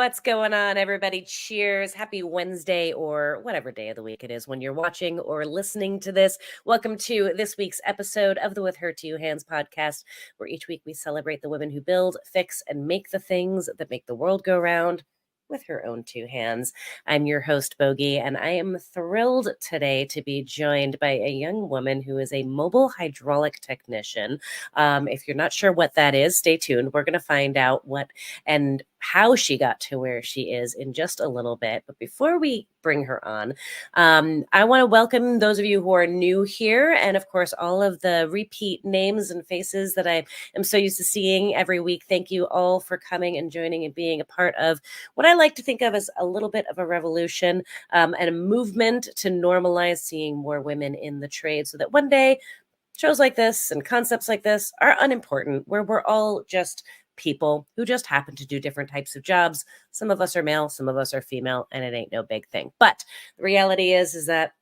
What's going on, everybody? Cheers. Happy Wednesday or whatever day of the week it is when you're watching or listening to this. Welcome to this week's episode of the With Her Two Hands podcast, where each week we celebrate the women who build, fix, and make the things that make the world go round with her own two hands. I'm your host, Bogi, and I am thrilled today to be joined by a young woman who is a mobile hydraulic technician. If you're not sure what that is, stay tuned. We're going to find out what and how she got to where she is in just a little bit. But before we bring her on, I want to welcome those of you who are new here, and of course, all of the repeat names and faces that I am so used to seeing every week. Thank you all for coming and joining and being a part of what I like to think of as a little bit of a revolution and a movement to normalize seeing more women in the trade so that one day shows like this and concepts like this are unimportant, where we're all just people who just happen to do different types of jobs. Some of us are male, some of us are female, and it ain't no big thing. But the reality is that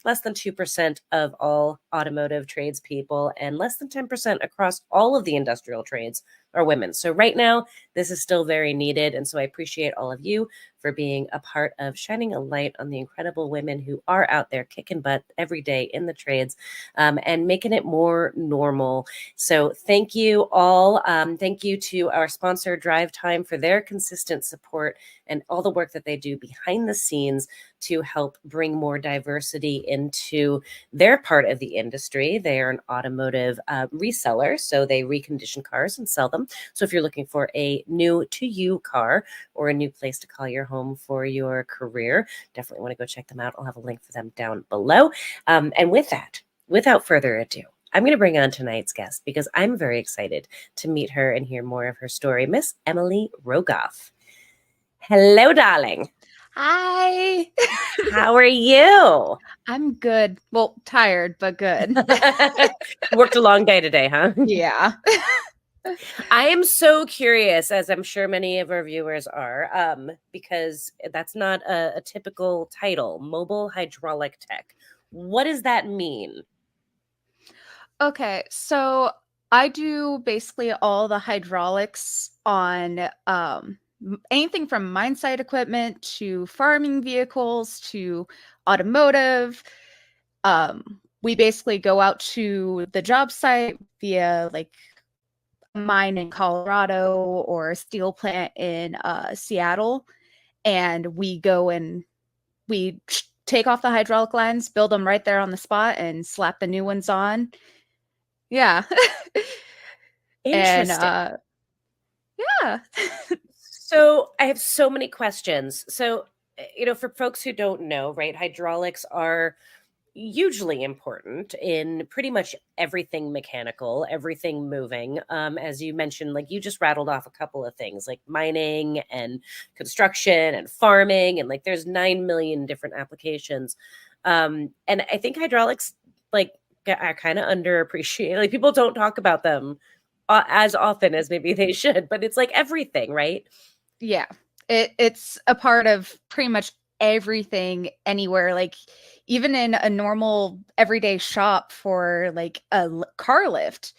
less than 2% of all automotive tradespeople and less than 10% across all of the industrial trades are women. So right now, this is still very needed. And so I appreciate all of you for being a part of shining a light on the incredible women who are out there kicking butt every day in the trades and making it more normal. So thank you all. Thank you to our sponsor, DriveTime, for their consistent support and all the work that they do behind the scenes to help bring more diversity into their part of the industry. They are an automotive reseller, so they recondition cars and sell them. So if you're looking for a new to you car or a new place to call your home for your career, definitely want to go check them out. I'll have a link for them down below. And with that, without further ado, I'm going to bring on tonight's guest because I'm very excited to meet her and hear more of her story, Miss Emalee Rogoff. Hello, darling. Hi. How are you? I'm good. Well, tired, but good. Worked a long day today, huh? Yeah. I am so curious, as I'm sure many of our viewers are, because that's not a typical title, mobile hydraulic tech. What does that mean? Okay, so I do basically all the hydraulics on anything from mine site equipment to farming vehicles to automotive. We basically go out to the job site via like a mine in Colorado or a steel plant in Seattle, and we go and we take off the hydraulic lines, build them right there on the spot, and slap the new ones on. Yeah. And Interesting. yeah. So I have so many questions. So, for folks who don't know, right, hydraulics are hugely important in pretty much everything mechanical, everything moving. As you mentioned, like you just rattled off a couple of things like mining and construction and farming, and like there's 9 million different applications. And I think hydraulics like are kind of underappreciated. Like people don't talk about them as often as maybe they should, but it's like everything, right? Yeah. It's a part of pretty much everything anywhere. Like even in a normal everyday shop for like a car lift,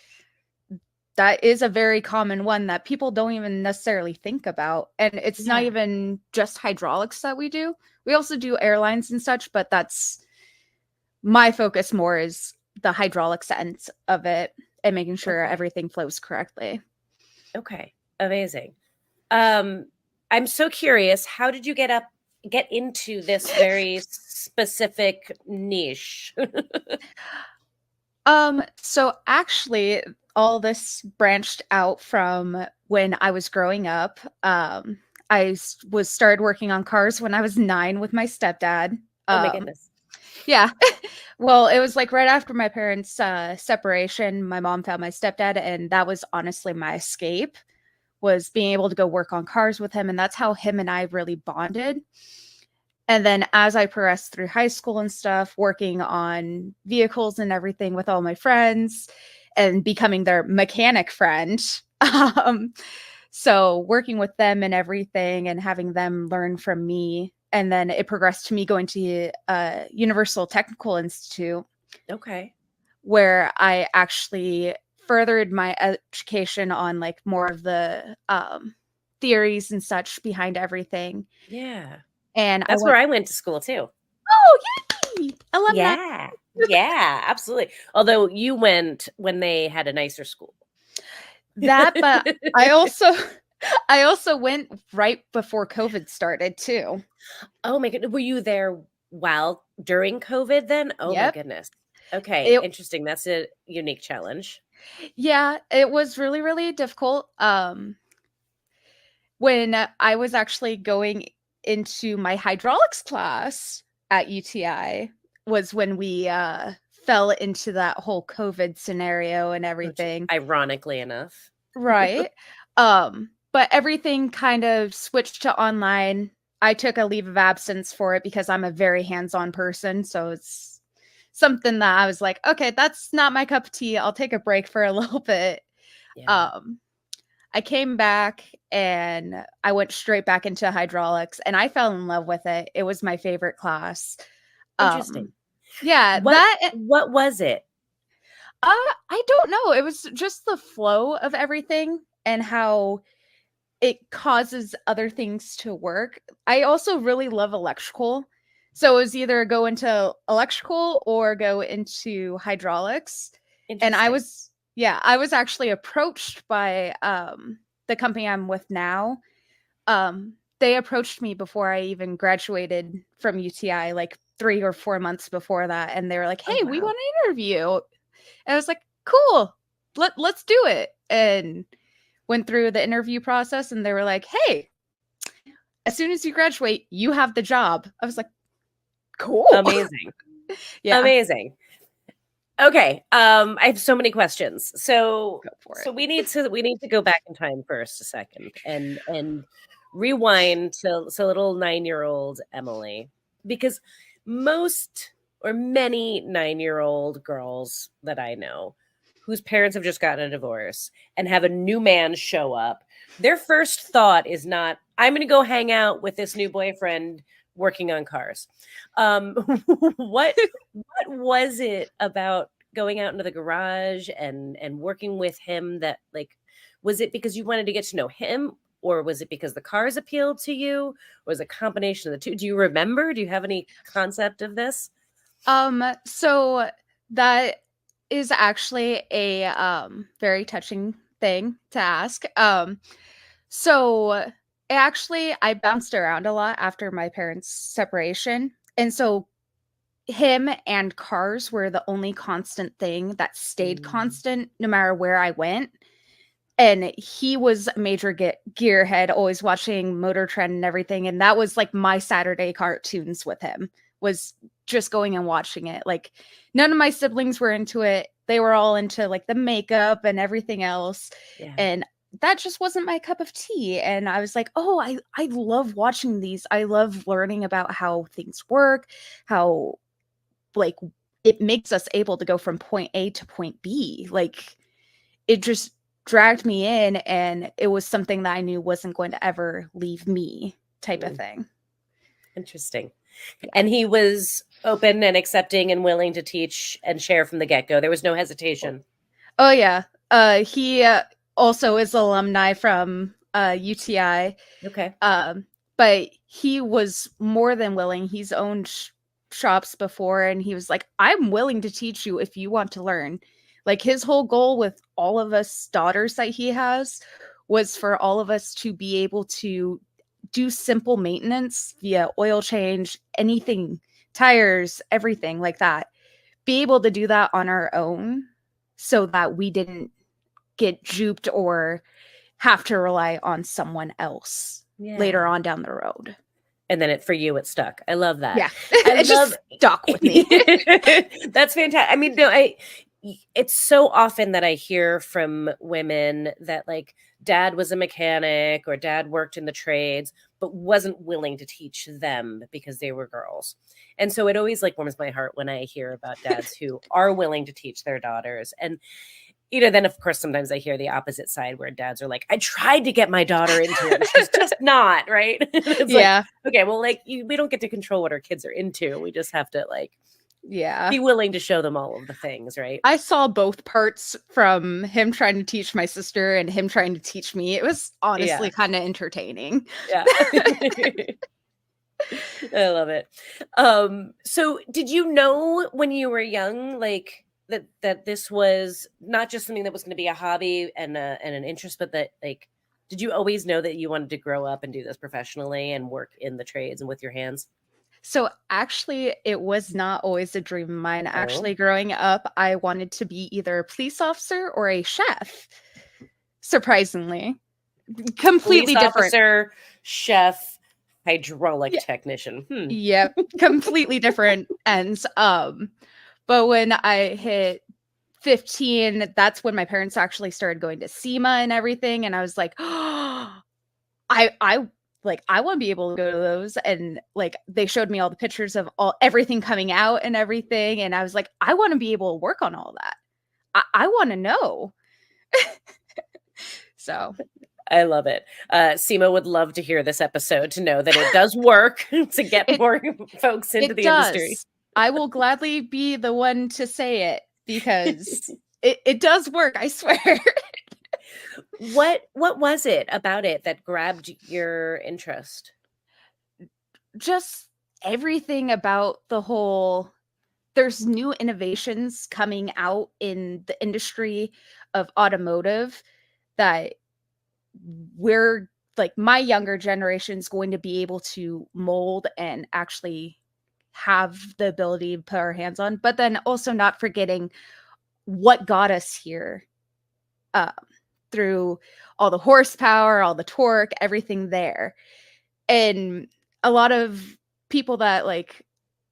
that is a very common one that people don't even necessarily think about. And it's not even just hydraulics that we do. We also do airlines and such, but that's my focus more is the hydraulic sense of it and making sure everything flows correctly. Okay. Amazing. I'm so curious, how did you get into this very specific niche? So actually all this branched out from when I was growing up. I was started working on cars when I was 9 with my stepdad. Oh my goodness. Yeah. Well, it was like right after my parents' separation, my mom found my stepdad, and that was honestly my escape, was being able to go work on cars with him. And that's how him and I really bonded. And then as I progressed through high school and stuff, working on vehicles and everything with all my friends and becoming their mechanic friend. So working with them and everything and having them learn from me. And then it progressed to me going to Universal Technical Institute. Okay. Where I actually furthered my education on like more of the theories and such behind everything. Yeah. And I That's went, where I went to school too. oh, yay! Alumni. Yeah. Yeah, absolutely. Although you went when they had a nicer school. That, but I also I also went right before COVID started too. Oh my goodness. Were you there during COVID then? Oh my Yep. goodness. Okay, It interesting. That's a unique challenge. Yeah, it was really, really difficult. When I was actually going into my hydraulics class at UTI was when we fell into that whole COVID scenario and Which, everything. ironically enough. Right. But everything kind of switched to online. I took a leave of absence for it because I'm a very hands-on person, so it's something that I was like, okay, that's not my cup of tea. I'll take a break for a little bit. Yeah. Um, I came back and I went straight back into hydraulics and I fell in love with it. It was my favorite class. Interesting. Yeah, What what was it? I don't know. It was just the flow of everything and how it causes other things to work. I also really love electrical. So it was either go into electrical or go into hydraulics. And Interesting. I was actually approached by the company I'm with now. They approached me before I even graduated from UTI, like 3 or 4 months before that, and they were like, Oh "Hey, we wow. want to interview." And I was like, "Cool, let's do it." And went through the interview process, and they were like, "Hey, as soon as you graduate, you have the job." I was like, "Cool." Amazing. Yeah, Amazing. Okay. I have so many questions. So go for so it. we need to go back in time first a second and rewind to little 9-year-old Emily, because most or many 9-year-old girls that I know whose parents have just gotten a divorce and have a new man show up, their first thought is not, I'm going to go hang out with this new boyfriend working on cars. Um, what what was it about going out into the garage and working with him that, like, was it because you wanted to get to know him, or was it because the cars appealed to you, or was it a combination of the two? Do you remember? Do you have any concept of this? So that is actually a very touching thing to ask. So actually I bounced around a lot after my parents' separation. And so him and cars were the only constant thing that stayed Mm, constant no matter where I went. And he was a major gearhead, always watching Motor Trend and everything. And that was like my Saturday cartoons with him, was just going and watching it. Like none of my siblings were into it. They were all into like the makeup and everything else. yeah. And that just wasn't my cup of tea. And I was like, oh, I love watching these. I love learning about how things work, how like it makes us able to go from point A to point B. Like it just dragged me in and it was something that I knew wasn't going to ever leave me type of Mm, thing. interesting. Yeah. And he was open and accepting and willing to teach and share from the get-go. There was no hesitation. Oh yeah. He also is alumni from UTI. Okay. But he was more than willing. He's owned shops before and he was like, "I'm willing to teach you if you want to learn." Like his whole goal with all of us daughters that he has was for all of us to be able to do simple maintenance via oil change, anything, tires, everything like that. Be able to do that on our own so that we didn't get duped or have to rely on someone else later Yeah. on down the road. And then for you, it stuck. I love that. Yeah. I It love just stuck with me. that's fantastic. I mean, no, it's so often that I hear from women that, like, dad was a mechanic or dad worked in the trades, but wasn't willing to teach them because they were girls. And so it always, like, warms my heart when I hear about dads who are willing to teach their daughters. And then of course sometimes I hear the opposite side where dads are like, I tried to get my daughter into it, and she's just not, right? It's like, Yeah. okay, well, like, we don't get to control what our kids are into. We just have to, like, Yeah. Be willing to show them all of the things, right? I saw both parts from him trying to teach my sister and him trying to teach me. It was honestly Yeah. kind of entertaining. Yeah. I love it. So did you know when you were young, like that this was not just something that was going to be a hobby and an interest, but that like did you always know that you wanted to grow up and do this professionally and work in the trades and with your hands? So actually, it was not always a dream of mine. Oh, Actually, growing up, I wanted to be either a police officer or a chef. Surprisingly, police completely different. officer, chef, hydraulic Yeah, technician. yep, completely different ends. But when I hit 15, that's when my parents actually started going to SEMA and everything, and I was like, oh, I like I want to be able to go to those, and like they showed me all the pictures of all everything coming out and everything, and I was like, I want to be able to work on all that. I want to know. So I love it. Seema would love to hear this episode to know that it does work to get it more folks into it the industry. does. I will gladly be the one to say it because it does work, I swear. What was it about it that grabbed your interest? Just everything about the whole there's new innovations coming out in the industry of automotive that we're like my younger generation is going to be able to mold and actually have the ability to put our hands on, but then also not forgetting what got us here, um, through all the horsepower, all the torque, everything there. And a lot of people that like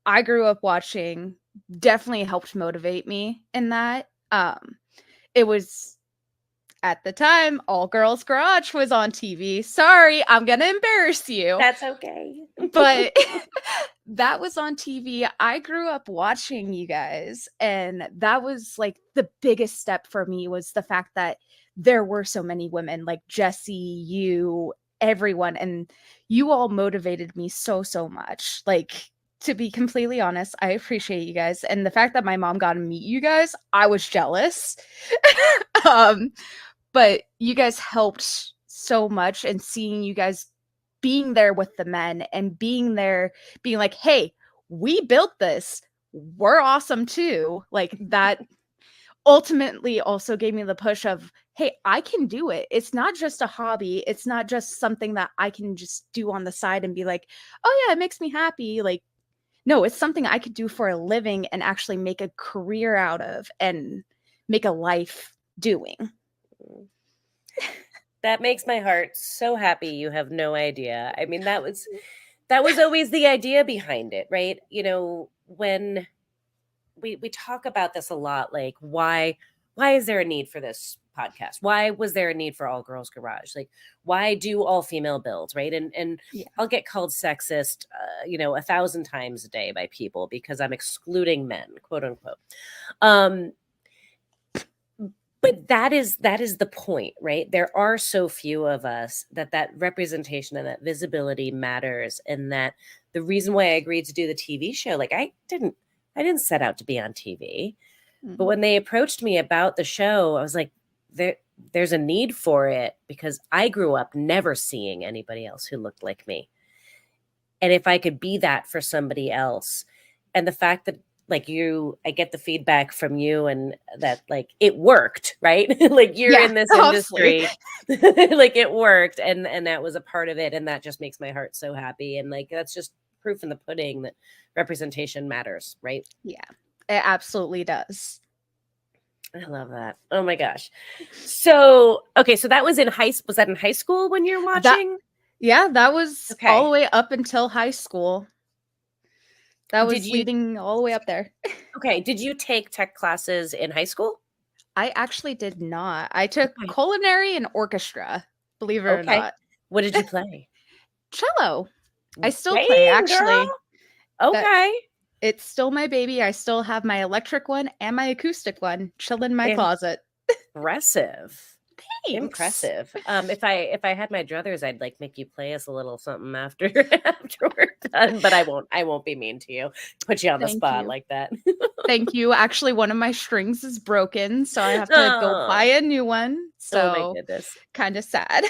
I grew up watching definitely helped motivate me in that. It was at the time, All Girls Garage was on TV. Sorry, I'm gonna embarrass you. That's okay. But that was on TV. I grew up watching you guys, and that was like the biggest step for me was the fact that there were so many women like Jesse, you, everyone, and you all motivated me so much. Like to be completely honest, I appreciate you guys, and the fact that my mom got to meet you guys, I was jealous. um but you guys helped so much, and seeing you guys being there with the men and being there being like, hey, we built this, we're awesome too, like that ultimately also gave me the push of, hey, I can do it. It's not just a hobby, it's not just something that I can just do on the side and be like, oh yeah, it makes me happy. Like no, it's something I could do for a living and actually make a career out of and make a life doing. That makes my heart so happy. You have no idea. I mean, that was always the idea behind it, right? You know, when we talk about this a lot, like why is there a need for this podcast? Why was there a need for All Girls Garage? Like, why do all female builds, right? And Yeah. I'll get called sexist, 1,000 times a day by people because I'm excluding men, quote unquote. Um, but that is the point, right? There are so few of us that representation and that visibility matters, and that the reason why I agreed to do the TV show, like I didn't set out to be on TV, but Mm. when they approached me about the show, I was like, there's a need for it because I grew up never seeing anybody else who looked like me. And if I could be that for somebody else, and the fact that like I get the feedback from you and that like it worked, right? Like you're Yeah, in this obviously. industry, like it worked, and that was a part of it, and that just makes my heart so happy. And like that's just proof in the pudding that representation matters, right? Yeah, it absolutely does. I love that. Oh my gosh. So, okay, so that was was that in high school when you're That watching? yeah, that was all the Okay. way up until high school. That Did was you leading all the way up there. Okay, did you take tech classes in high school? I actually did not. I took Okay. culinary and orchestra, believe it or Okay. not. What did you play? Cello. I still play Dang, girl. actually. That Okay. it's still my baby. I still have my electric one and my acoustic one chilling in my closet. Impressive. Thanks. Impressive. If I had my druthers, I'd like make you play us a little something after after we're done, but I won't be mean to you. Put you on the Thank spot you. like that. Thank you. Actually, one of my strings is broken, so I have to go buy Oh, a new one. oh my So goodness. kind of sad.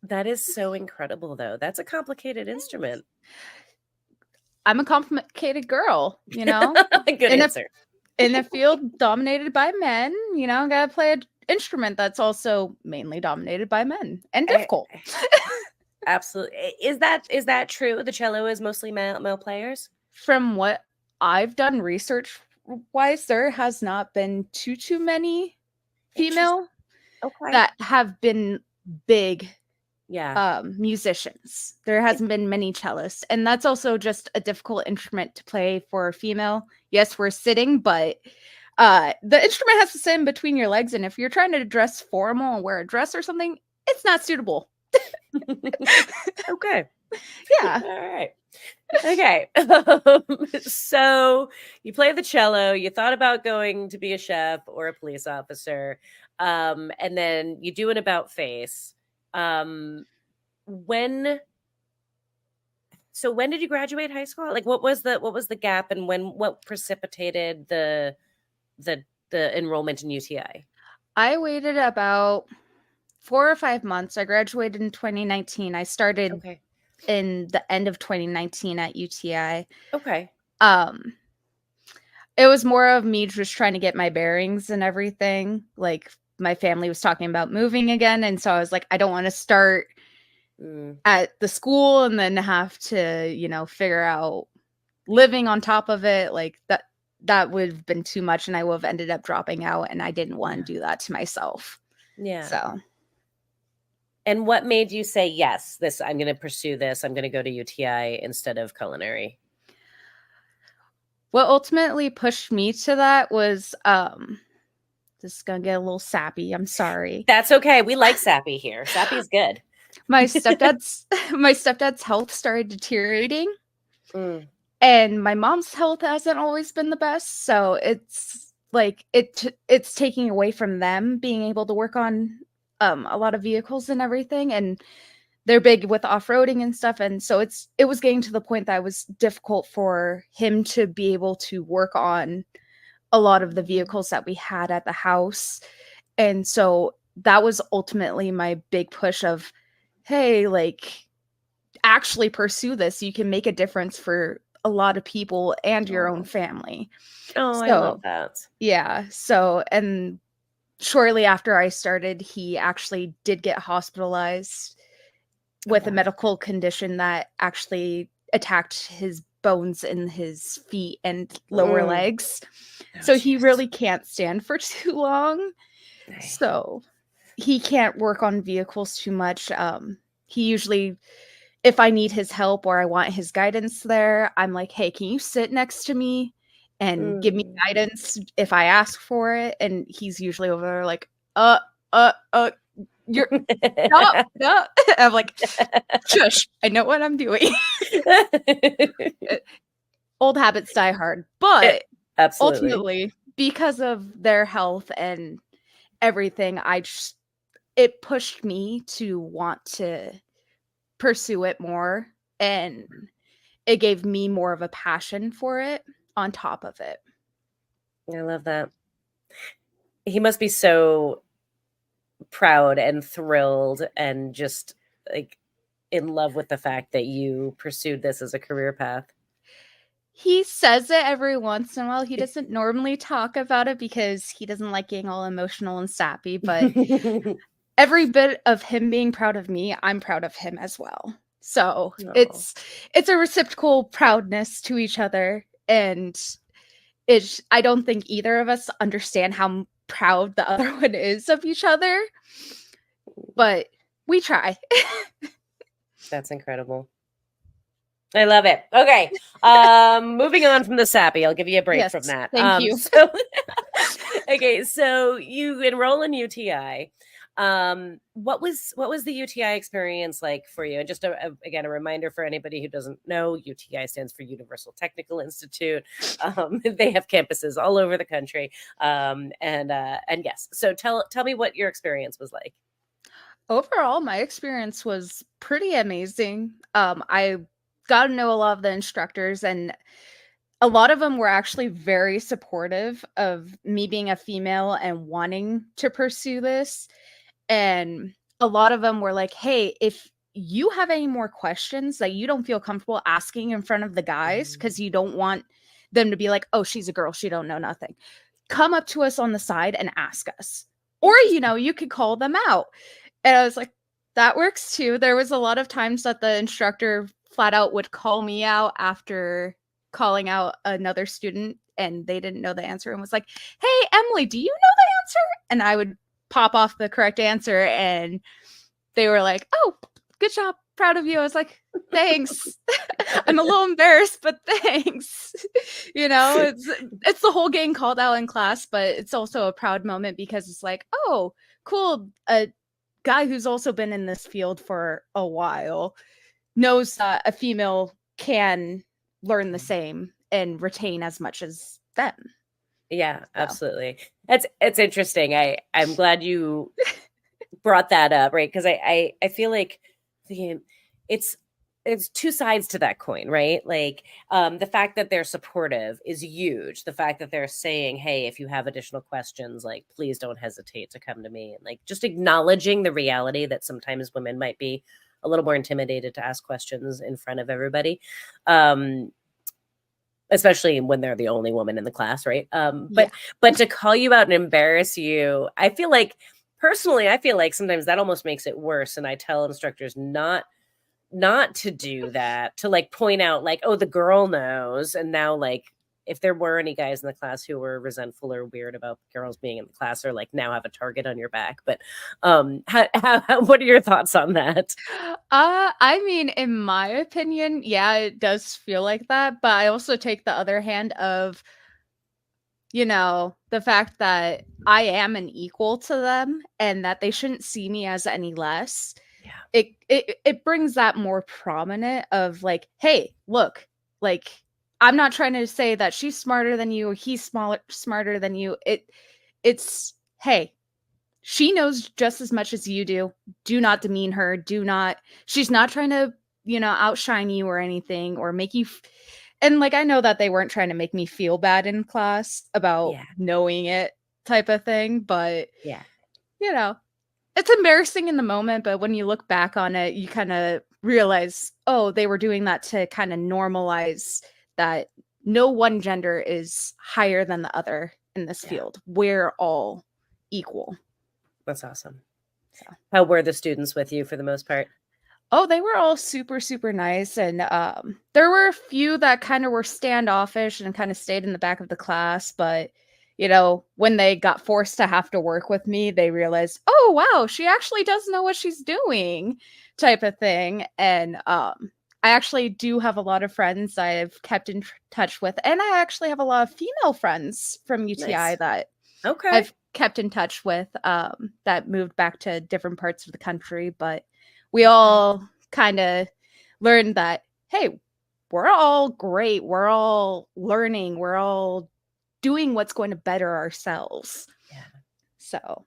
That is so incredible though. That's a complicated Thanks. instrument. I'm a complicated girl, you know? Good In a answer. in a field dominated by men, gotta play an instrument that's also mainly dominated by men and I, difficult. absolutely. Is that true? The cello is mostly male players? From what I've done research wise, there has not been too many Interesting. female Okay. that have been big Yeah. musicians. There hasn't been many cellists, and that's also just a difficult instrument to play for a female. Yes, we're sitting, but the instrument has to sit in between your legs, and if you're trying to dress formal and wear a dress or something, it's not suitable. Okay. Yeah. All right. Okay. So you play the cello, you thought about going to be a chef or a police officer, and then you do an about face. Um, when when did you graduate high school? Like what was the gap and what precipitated the enrollment in UTI? I waited about 4 or 5 months. I graduated in 2019. I started Okay. in the end of 2019 at UTI. Okay. Um, it was more of me just trying to get my bearings and everything. Like my family was talking about moving again, and so I was like, I don't want to start Mm, at the school and then have to, figure out living on top of it. Like that would have been too much, and I would have ended up dropping out, and I didn't want yeah. to do that to myself. Yeah. So And what made you say yes, this I'm going to pursue this. I'm going to go to UTI instead of culinary? what ultimately pushed me to that was this is gonna get a little sappy. I'm sorry. That's okay. We like sappy here. Sappy's good. My stepdad's my stepdad's health started deteriorating, Mm, and my mom's health hasn't always been the best. So it's like it's taking away from them being able to work on a lot of vehicles and everything, and they're big with off-roading and stuff, and so it was getting to the point that it was difficult for him to be able to work on a lot of the vehicles that we had at the house. And so that was ultimately my big push of, hey, like, actually pursue this. You can make a difference for a lot of people and your own oh, family. oh, I love So, that. yeah. So, and shortly after I started, he actually did get hospitalized Oh, with a wow. medical condition that actually attacked his bones in his feet and lower Mm. legs. Oh, So he Jesus. really can't stand for too long. Ay. So he can't work on vehicles too much. He usually, if I need his help or I want his guidance there, I'm like, hey, can you sit next to me and give me Mm. guidance if I ask for it? And he's usually over there like, uh, uh, uh, you're no, no. I'm like, shush, I know what I'm doing. Old habits die hard. But Absolutely. ultimately, because of their health and everything, it pushed me to want to pursue it more, and it gave me more of a passion for it on top of it. I love that. He must be so proud and thrilled and just like in love with the fact that you pursued this as a career path. He says it every once in a while. He doesn't normally talk about it because he doesn't like getting all emotional and sappy, but every bit of him being proud of me, I'm proud of him as well. So Oh, it's a reciprocal proudness to each other, and I don't think either of us understand how proud the other one is of each other, but we try. that's incredible. I love it. Okay. Moving on from the sappy, I'll give you a break from Yes, that. thank you. So okay, so you enroll in UTI. What was the UTI experience like for you? And just again, a reminder for anybody who doesn't know, UTI stands for Universal Technical Institute. They have campuses all over the country. And yes, so tell me what your experience was like. Overall, my experience was pretty amazing. I got to know a lot of the instructors, and a lot of them were actually very supportive of me being a female and wanting to pursue this. And a lot of them were like, hey, if you have any more questions that you don't feel comfortable asking in front of the guys Mhm. because you don't want them to be like, oh, she's a girl, she don't know nothing, come up to us on the side and ask us. Or, Interesting. you could call them out. And I was like, that works too. There was a lot of times that the instructor flat out would call me out after calling out another student and they didn't know the answer and was like, hey, Emily, do you know the answer? And I would pop off the correct answer and they were like, oh, good job, proud of you. I was like, thanks. I'm a little embarrassed, but thanks. It's the whole getting called out in class, but it's also a proud moment because it's like, oh, cool, a guy who's also been in this field for a while knows that a female can learn the same and retain as much as them. Yeah, So absolutely. It's interesting. I'm glad you brought that up, right? Because I feel like the it's it's two sides to that coin, right? Like the fact that they're supportive is huge. The fact that they're saying, hey, if you have additional questions, like please don't hesitate to come to me. And like just acknowledging the reality that sometimes women might be a little more intimidated to ask questions in front of everybody. Especially when they're the only woman in the class, right? yeah. But to call you out and embarrass you, I feel like personally, I feel like sometimes that almost makes it worse. And I tell instructors not to do that, to like point out like, oh, the girl knows. And now like if there were any guys in the class who were resentful or weird about girls being in the class, or like now have a target on your back. But what are your thoughts on that? I mean, in my opinion, yeah, it does feel like that, but I also take the other hand of, the fact that I am an equal to them and that they shouldn't see me as any less. Yeah. It brings that more prominent of like, hey, look, like I'm not trying to say that she's smarter than you or he's smarter than you. It's hey, she knows just as much as you do. Do not demean her. She's not trying to, outshine you or anything or make you. And like, I know that they weren't trying to make me feel bad in class about Yeah. knowing it type of thing. But, Yeah. you know, it's embarrassing in the moment. But when you look back on it, you kind of realize, oh, they were doing that to kind of normalize that no one gender is higher than the other in this Yeah. field. We're all equal. That's awesome. So. How were the students with you for the most part? Oh, they were all super, super nice. And there were a few that kind of were standoffish and kind of stayed in the back of the class. But, when they got forced to have to work with me, they realized, oh, wow, she actually does know what she's doing type of thing. And I actually do have a lot of friends I've kept in touch with. And I actually have a lot of female friends from UTI Nice. that Okay. I've kept in touch with that moved back to different parts of the country. But we Okay. all kind of learned that, hey, we're all great. We're all learning. We're all doing what's going to better ourselves. Yeah. So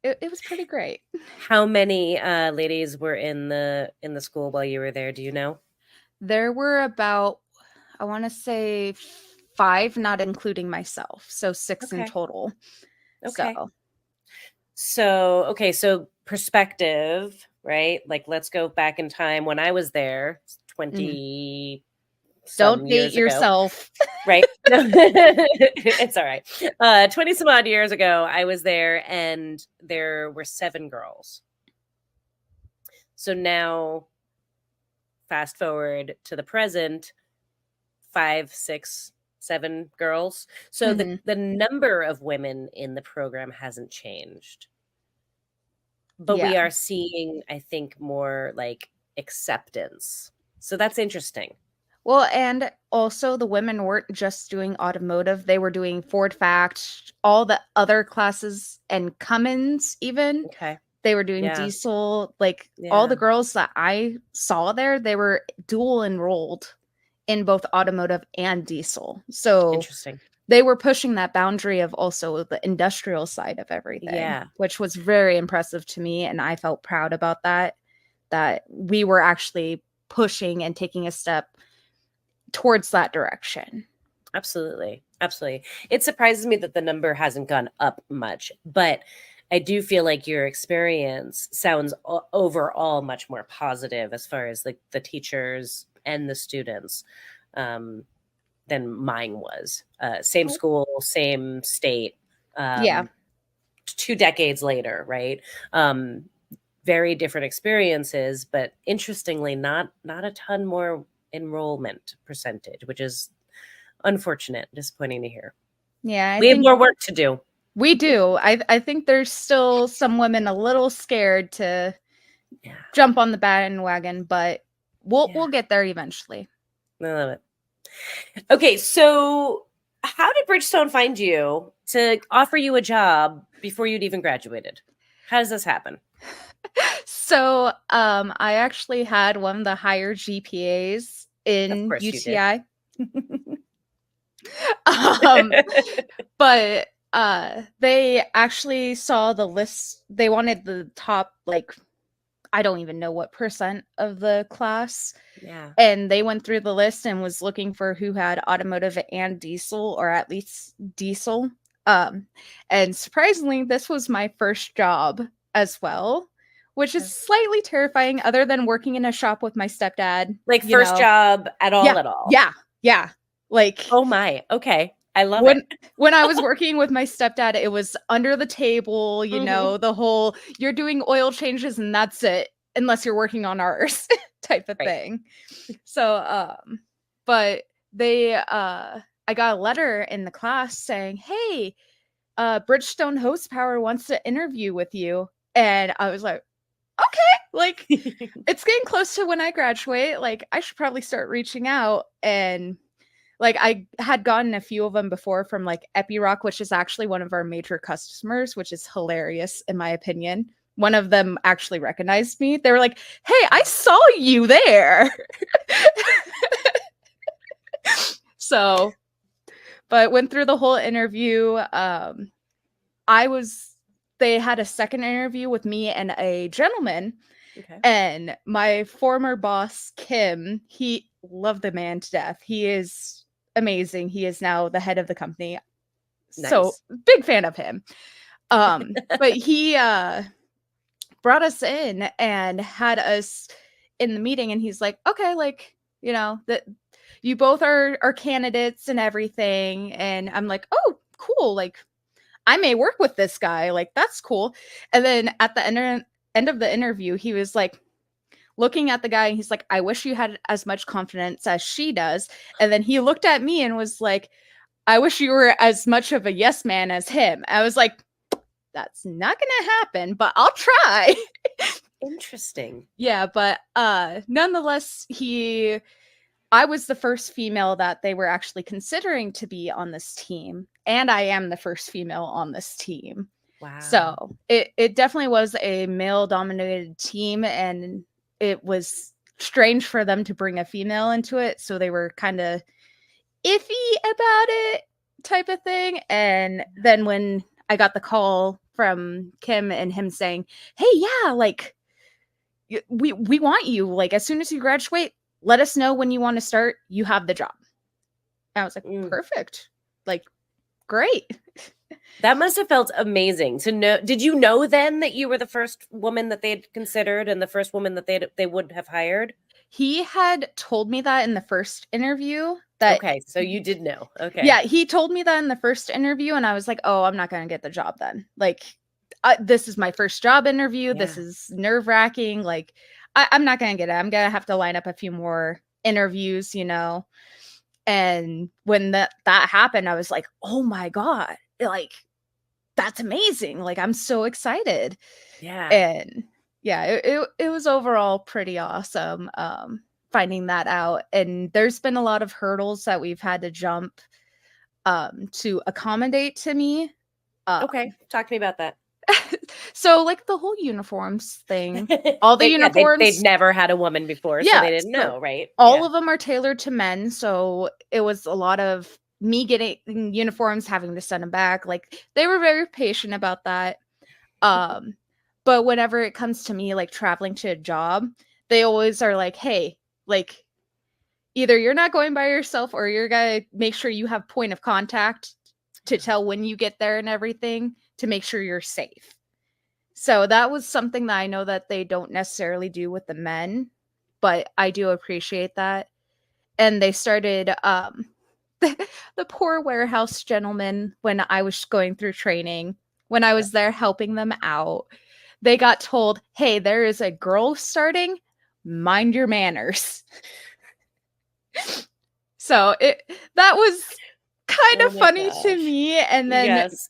it was pretty great. How many ladies were in the school while you were there? Do you know? There were about, I want to say 5, not including myself. So 6 in Okay. total. Okay. So, Okay, so perspective, right? Like let's go back in time when I was there mhm. 20 some Don't date years ago, yourself. right? It's all right. 20 some odd years ago, I was there and there were 7 girls. So now fast forward to the present, 5, 6, 7 girls. So the Mhm. the number of women in the program hasn't changed. But Yeah. we are seeing, I think, more like acceptance. So that's interesting. Well, and also the women weren't just doing automotive, they were doing Ford Fact, all the other classes and Cummins even. Okay. They were doing Yeah. diesel. Like all the Yeah. girls that I saw there, they were dual enrolled in both automotive and diesel. So Interesting. they were pushing that boundary of also the industrial side of everything, Yeah. which was very impressive to me. And I felt proud about that we were actually pushing and taking a step towards that direction. Absolutely. Absolutely. It surprises me that the number hasn't gone up much, but I do feel like your experience sounds overall much more positive as far as the teachers and the students um, than mine was. Same school, same state, Yeah. 2 decades later, right? Um, very different experiences, but interestingly, not a ton more enrollment percentage, which is unfortunate, disappointing to hear. Yeah, I We have think more work to do. we do. I think there's still some women a little scared to Yeah. jump on the bandwagon, but Yeah. we'll get there eventually. I love it. Okay, so how did Bridgestone find you to offer you a job before you'd even graduated? How does this happen? So, I actually had one of the higher GPAs Of in course you did. UTI. um, but they actually saw the list. They wanted the top, like, I don't even know what percent of the class. Yeah. And they went through the list and was looking for who had automotive and diesel, or at least diesel. Um, and surprisingly, this was my first job as well, which is Okay. slightly terrifying, other than working in a shop with my stepdad. Like You first know, job at yeah, all. yeah. Like Oh my. Okay. I love it. when I was working with my stepdad, it was under the table, Mhm. the whole you're doing oil changes and that's it, unless you're working on ours type of Right. thing. So but they I got a letter in the class saying, "Hey, Bridgestone Horsepower wants to interview with you." And I was like, "Okay, like it's getting close to when I graduate, like I should probably start reaching out." And like I had gotten a few of them before from like Epiroc, which is actually one of our major customers, which is hilarious in my opinion. One of them actually recognized me. They were like, "Hey, I saw you there." So, but went through the whole interview. I was they had a second interview with me and a gentleman, Okay. and my former boss Kim, he loved the man to death. He is amazing. He is now the head of the company. So, Nice. big fan of him. But he brought us in and had us in the meeting, and he's like, "Okay, like, that you both are candidates and everything." And I'm like, "Oh, cool. Like I may work with this guy. Like that's cool." And then at the end of the interview, he was like looking at the guy and he's like, "I wish you had as much confidence as she does." And then he looked at me and was like, "I wish you were as much of a yes man as him." I was like, "That's not gonna happen, but I'll try." Interesting. Yeah, but nonetheless, I was the first female that they were actually considering to be on this team, and I am the first female on this team. Wow. So it definitely was a male dominated team, and it was strange for them to bring a female into it. So they were kind of iffy about it, type of thing. And then when I got the call from Kim and him saying, "Hey, yeah, like we want you. Like as soon as you graduate, let us know when you want to start. You have the job." And I was like, Mm. "Perfect. Like great." That must have felt amazing to know. Did you know then that you were the first woman that they'd considered and the first woman that they would have hired? He had told me that in the first interview that Okay, so you did know. Okay. yeah, he told me that in the first interview and I was like, "Oh, I'm not going to get the job then." Like this is my first job interview. This Yeah. is nerve-wracking. Like I'm not going to get it. I'm going to have to line up a few more interviews. And when that happened, I was like, "Oh my god. Like that's amazing. Like I'm so excited." Yeah. And yeah, it was overall pretty awesome finding that out. And there's been a lot of hurdles that we've had to jump to accommodate to me. Um Okay. Talk to me about that. So, like, the whole uniforms thing, all the they'd uniforms. never had a woman before, so Yeah, they didn't so know, right? all Yeah. of them are tailored to men, so it was a lot of me getting uniforms, having to send them back, like, they were very patient about that, um, but whenever it comes to me, like, traveling to a job, they always are like, "Hey, like, either you're not going by yourself or you're gonna make sure you have point of contact to tell when you get there and everything to make sure you're safe." So that was something that I know that they don't necessarily do with the men, but I do appreciate that. And they started the poor warehouse gentleman when I was going through training, when I was there helping them out, they got told, "Hey, there is a girl starting. Mind your manners." So it that was kind Oh of my funny to gosh. me. And then Yes.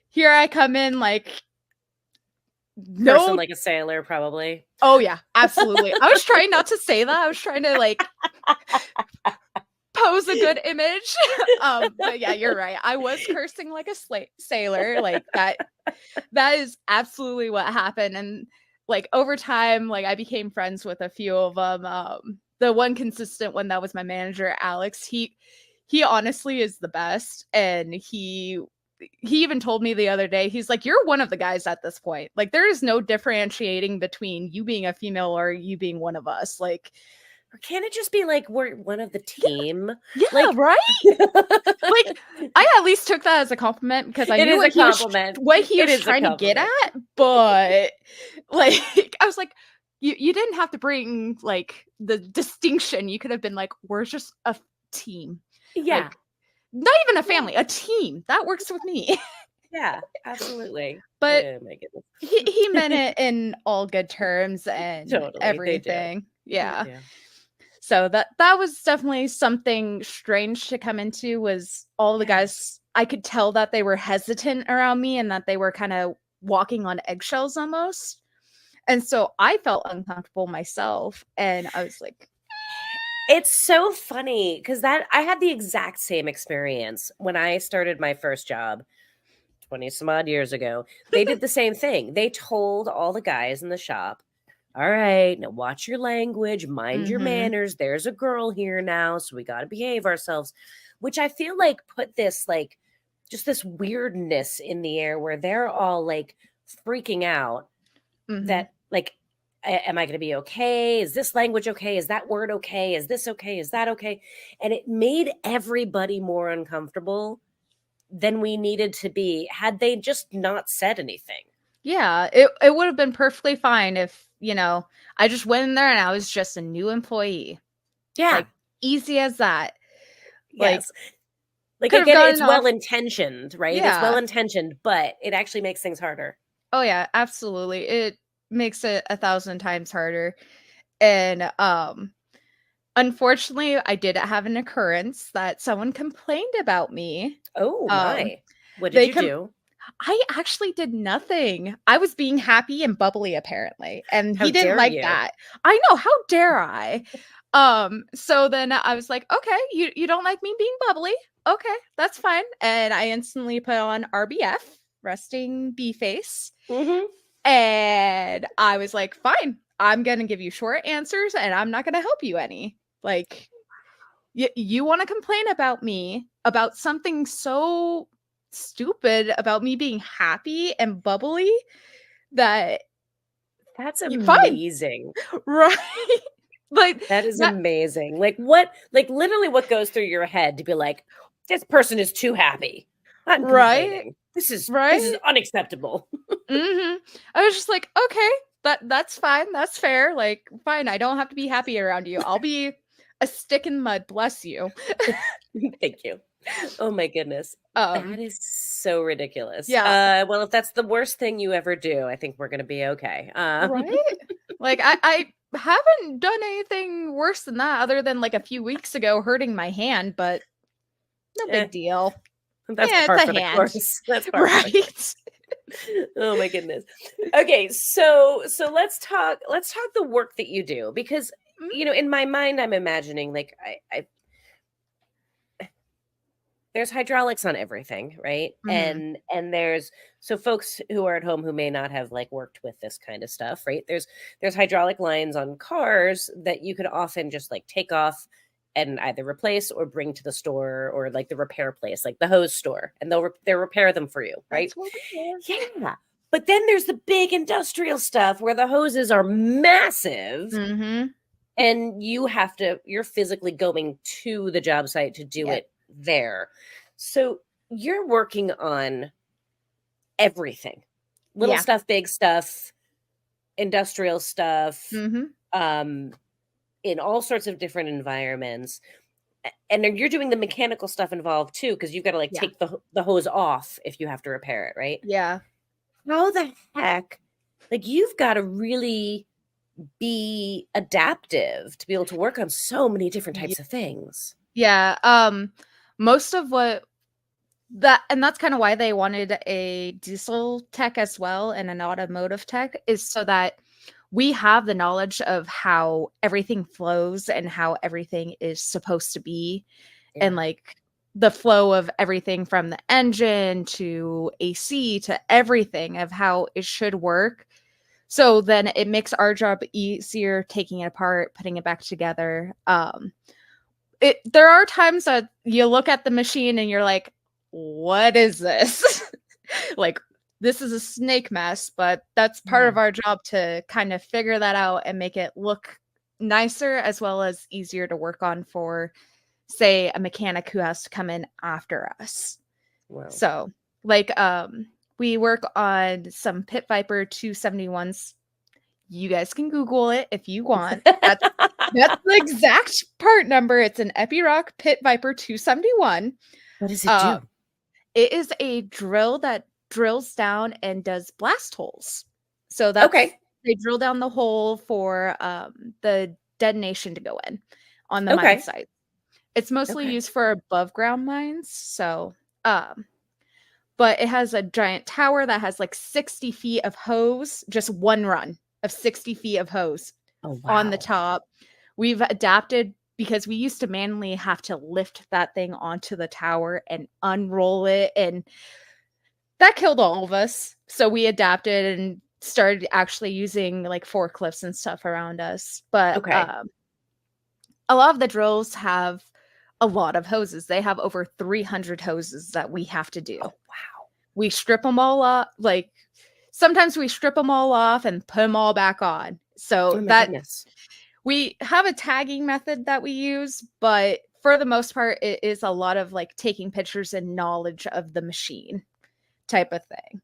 here I come in like, Person no. like a sailor, probably. Oh yeah, absolutely. I was trying not to say that. I was trying to like pose a good image. But yeah, you're right. I was cursing like a sailor. Like that is absolutely what happened. And like over time, like I became friends with a few of them. The one consistent one that was my manager, Alex, he honestly is the best. And he even told me the other day, he's like, "You're one of the guys at this point. Like, there is no differentiating between you being a female or you being one of us." Like, Or can it just be like we're one of the yeah, team? yeah, Like right? Like, I at least took that as a compliment because I it knew is a compliment. what he It was is a trying to get compliment. at, but like I was like, you didn't have to bring like the distinction. You could have been like, "We're just a team." Yeah. Like, not even a Yeah. family, a team. That works with me. Yeah, absolutely. But Oh my goodness. he meant it in all good terms and Totally, they do. everything. They Yeah. do. So that was definitely something strange to come into, was all the Yeah. guys, I could tell that they were hesitant around me and that they were kind of walking on eggshells almost. And so I felt uncomfortable myself and I was like, It's so funny because that I had the exact same experience when I started my first job 20 some odd years ago. They did the same thing. They told all the guys in the shop, "All right, now watch your language, mind your "Mhm. manners. There's a girl here now, so we got to behave ourselves." Which I feel like put this like just this weirdness in the air where they're all like freaking out Mhm. that like am I going to be okay? Is this language okay? Is that word okay? Is this okay? Is that okay? And it made everybody more uncomfortable than we needed to be had they just not said anything. Yeah, it would have been perfectly fine if, I just went in there and I was just a new employee. Yeah. Like, easy as that. Like, Yes. Like could have again, gotten it's well off. intentioned, right? It's well Yeah. intentioned, but it actually makes things harder. Oh yeah, absolutely. It makes it 1,000 times harder. And unfortunately, I did have an occurrence that someone complained about me. Oh Um my. What did they you com do? I actually did nothing. I was being happy and bubbly apparently, and How he didn't dare like you? that. I know, how dare I? So then I was like, "Okay, you don't like me being bubbly? Okay, that's fine." And I instantly put on RBF, resting B face. Mhm. And I was like, "Fine, I'm gonna give you short answers and I'm not gonna help you any." Like, you want to complain about me about something so stupid about me being happy and bubbly that That's you fine, amazing. right? Like That is that, amazing. Like what like literally what goes through your head to be like, this person is too happy. I'm right? complaining. This is Right? unacceptable. Mhm. I was just like, "Okay, that's fine. That's fair. Like, fine. I don't have to be happy around you. I'll be a stick in mud, bless you." Thank you. Oh my goodness. Um, That is so ridiculous. yeah, Well, if that's the worst thing you ever do, I think we're gonna be okay. right? Like I haven't done anything worse than that other than like a few weeks ago hurting my hand, but no eh, big deal. that's Yeah, it's par a for the hand. course. That's par for the course. Right? Oh my goodness. Okay, so let's talk the work that you do because Mm, in my mind I'm imagining like I there's hydraulics on everything, right? Mhm. And there's so folks who are at home who may not have like worked with this kind of stuff, right? There's hydraulic lines on cars that you could often just like take off and either replace or bring to the store or like the repair place, like the hose store, and they'll repair them for you, right? That's what we live. Yeah. But then there's the big industrial stuff where the hoses are massive Mhm. and you're physically going to the job site to do Yep. it there. So you're working on everything. Little Yeah. stuff, big stuff, industrial stuff, Mhm. um, in all sorts of different environments. And then you're doing the mechanical stuff involved too, because you've got to like Yeah. take the hose off if you have to repair it, right? Yeah. How the heck? Like you've got to really be adaptive to be able to work on so many different Ye types of things. Yeah, most of what and that's kinda why they wanted a diesel tech as well and an automotive tech is so that we have the knowledge of how everything flows and how everything is supposed to be, and, Yeah. like, the flow of everything from the engine to AC to everything of how it should work. So then it makes our job easier taking it apart, putting it back together. There are times that you look at the machine and you're like, "What is this?" Like, "This is a snake mess," but that's part Yeah. of our job to kind of figure that out and make it look nicer as well as easier to work on for, say, a mechanic who has to come in after us. Wow. So, like, we work on some Pit Viper 271s. You guys can Google it if you want. That's the exact part number. It's an Epiroc Pit Viper 271. What does it Uh, do? it is a drill that drills down and does blast holes. So Okay. they drill down the hole for the detonation to go in on the mine Okay. site. It's mostly Okay. used for above ground mines. So, but it has a giant tower that has like 60 feet of hose, just one run of 60 feet of hose Oh, on the wow. top. We've adapted because we used to manually have to lift that thing onto the tower and unroll it, and that killed all of us. So we adapted and started actually using like forklifts and stuff around us. But Okay. a lot of the drills have a lot of hoses. They have over 300 hoses that we have to do. Oh, wow. We strip them all up. Like sometimes we strip them all off and put them all back on. So Oh, my that goodness. we have a tagging method that we use, but for the most part, it is a lot of like taking pictures and knowledge of the machine type of thing.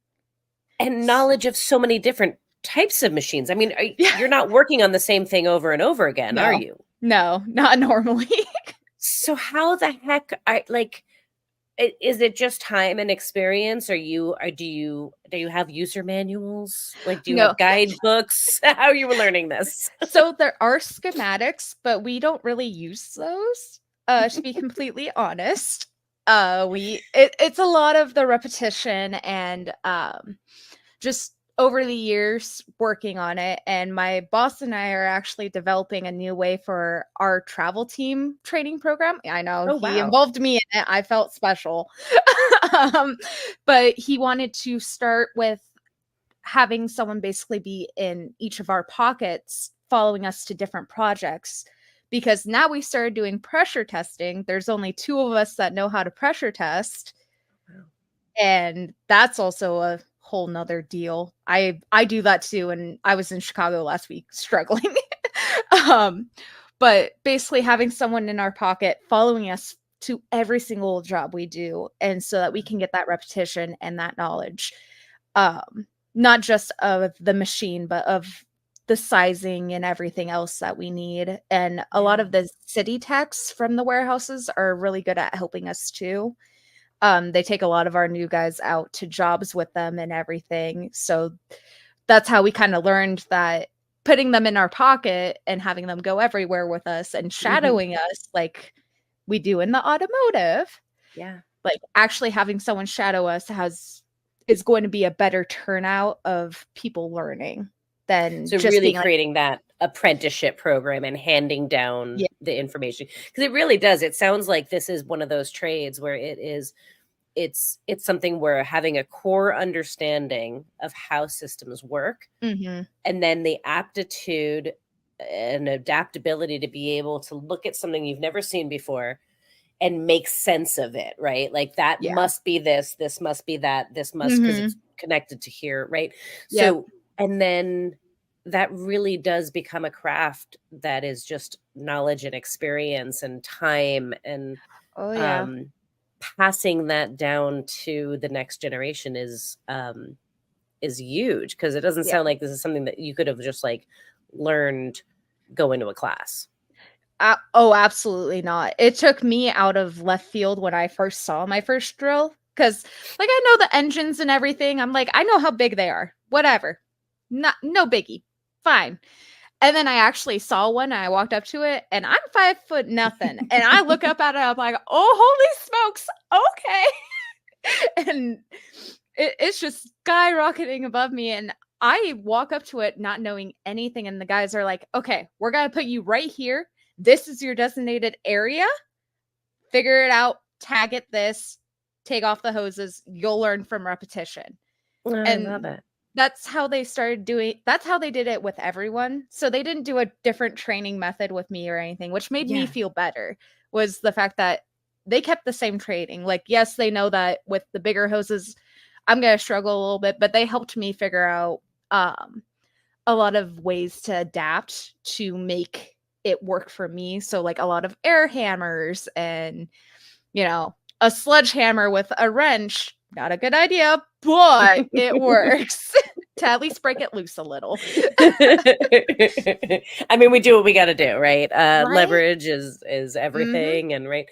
And knowledge of so many different types of machines. I mean, Yeah. you're not working on the same thing over and over again, are No. you? No, not normally. So how the heck are like is it just time and experience? Do you have user manuals? Like, do you No. have guidebooks? How are you learning this? So there are schematics, but we don't really use those, to be completely honest. It's a lot of the repetition and just over the years working on it. And my boss and I are actually developing a new way for our travel team training program. I know Oh, he wow. involved me in it. I felt special. um, but he wanted to start with having someone basically be in each of our pockets following us to different projects, because now we started doing pressure testing. There's only two of us that know how to pressure test, Wow. and that's also a whole nother deal. I do that too, and I was in Chicago last week struggling. um but basically having someone in our pocket following us to every single job we do, and so that we can get that repetition and that knowledge, um not just of the machine but of the sizing and everything else that we need. And a lot Yeah. of the city techs from the warehouses are really good at helping us too. They take a lot of our new guys out to jobs with them and everything. So that's how we kind of learned that putting them in our pocket and having them go everywhere with us and Mhm. shadowing us like we do in the automotive, Yeah. like actually having someone shadow us is going to be a better turnout of people learning than So just really being like, creating that apprenticeship program and handing down yeah, the information, because it really does. It sounds like this is one of those trades where it's something where having a core understanding of how systems work, hmm and then the aptitude and adaptability to be able to look at something you've never seen before and make sense of it, right? Like that yeah, must be this must be that, this must, because it's hmm connected to here, right? yep, So, and then that really does become a craft that is just knowledge and experience and time, and oh yeah, um passing that down to the next generation is huge, because it doesn't yeah. sound like this is something that you could have just like learned going to a class. Oh, absolutely not. It took me out of left field when I first saw my first drill, because like I know the engines and everything. I'm like, I know how big they are. Whatever. Not no biggie. Fine. And then I actually saw one and I walked up to it and I'm 5 foot nothing. And I look up at it, I'm like, oh holy smokes, okay. And it's just skyrocketing above me. And I walk up to it not knowing anything. And the guys are like, okay, we're gonna put you right here. This is your designated area. Figure it out, tag it this, take off the hoses. You'll learn from repetition. I love And it. that's how they started doing that's how they did it with everyone. So they didn't do a different training method with me or anything, which made me Yeah. feel better. Was the fact that they kept the same training. Like, yes, they know that with the bigger hoses, I'm gonna struggle a little bit, but they helped me figure out a lot of ways to adapt to make it work for me. So like a lot of air hammers and a sledgehammer with a wrench, not a good idea, but it works to at least break it loose a little. I mean, we do what we got to do, right? Right? Leverage is Mhm. everything, and right.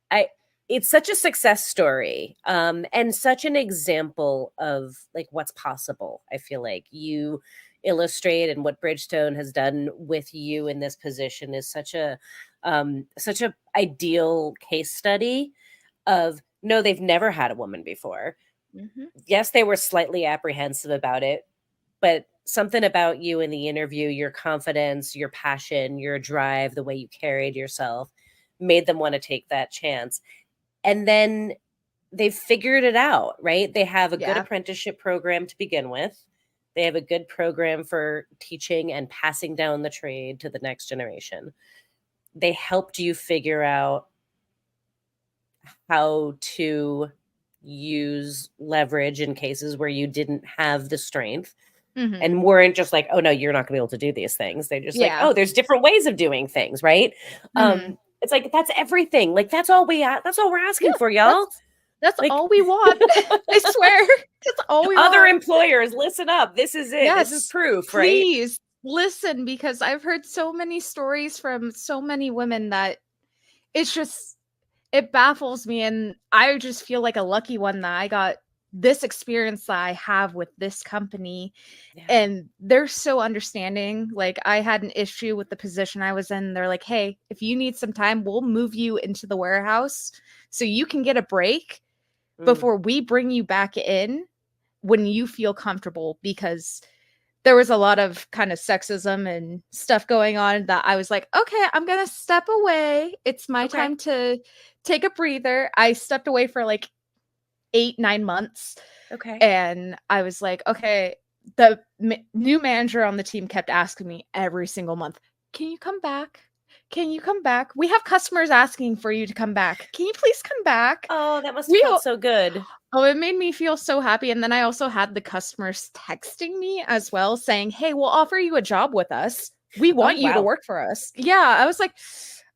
I It's such a success story, and such an example of like what's possible. I feel like you illustrate, and what Bridgestone has done with you in this position is such a ideal case study of, no, they've never had a woman before. Mhm. Yes, they were slightly apprehensive about it, but something about you in the interview, your confidence, your passion, your drive, the way you carried yourself made them want to take that chance. And then they've figured it out, right? They have a good Yeah. apprenticeship program to begin with. They have a good program for teaching and passing down the trade to the next generation. They helped you figure out how to use leverage in cases where you didn't have the strength, Mhm. and weren't just like, oh no, you're not gonna be able to do these things. They're just like, Yeah. oh, there's different ways of doing things, right? Mhm. It's like that's everything. Like that's all we're Yeah, asking for, y'all. that's Like all we want. I swear. That's all we other want. employers, listen up. This is it. This is Yes. proof, right? Please listen, because I've heard so many stories from so many women that it's just it baffles me, and I just feel like a lucky one that I got this experience that I have with this company, Yeah. and they're so understanding. Like, I had an issue with the position I was in. They're like, "Hey, if you need some time, we'll move you into the warehouse so you can get a break Mm. before we bring you back in when you feel comfortable," because there was a lot of kind of sexism and stuff going on that I was like, "Okay, I'm going to step away. It's my Okay. time to take a breather." I stepped away for like 8, 9 months, Okay. and I was like, "Okay." The new manager on the team kept asking me every single month, "Can you come back? Can you come back? We have customers asking for you to come back. Can you please come back?" Oh, that must have We felt so good. Oh, it made me feel so happy, and then I also had the customers texting me as well saying, "Hey, we'll offer you a job with us. We Oh, want you to wow. work for us." Yeah, I was like,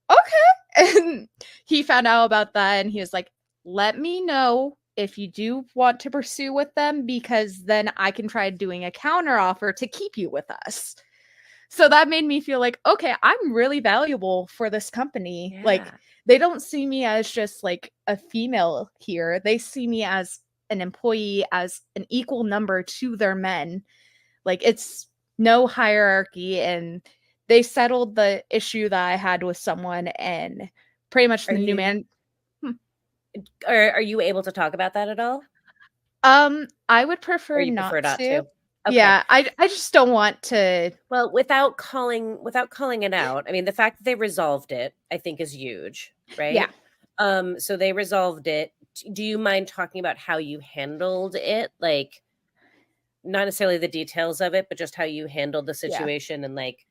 "Okay." And he found out about that and he was like, "Let me know if you do want to pursue with them, because then I can try doing a counter offer to keep you with us." So that made me feel like, okay, I'm really valuable for this company. Like, Yeah. they don't see me as just like a female here. They see me as an employee, as an equal number to their men. Like, it's no hierarchy. And they settled the issue that I had with someone, and pretty much Are the new you man. Hmm. are you able to talk about that at all? I would Or prefer you not prefer not to. to? Okay. Yeah, I just don't want to. Well, without calling it out, I mean, the fact that they resolved it, I think is huge, Yeah, right? So they resolved it. Do you mind talking about how you handled it? Like, not necessarily the details of it, but just how you handled the yeah. situation and like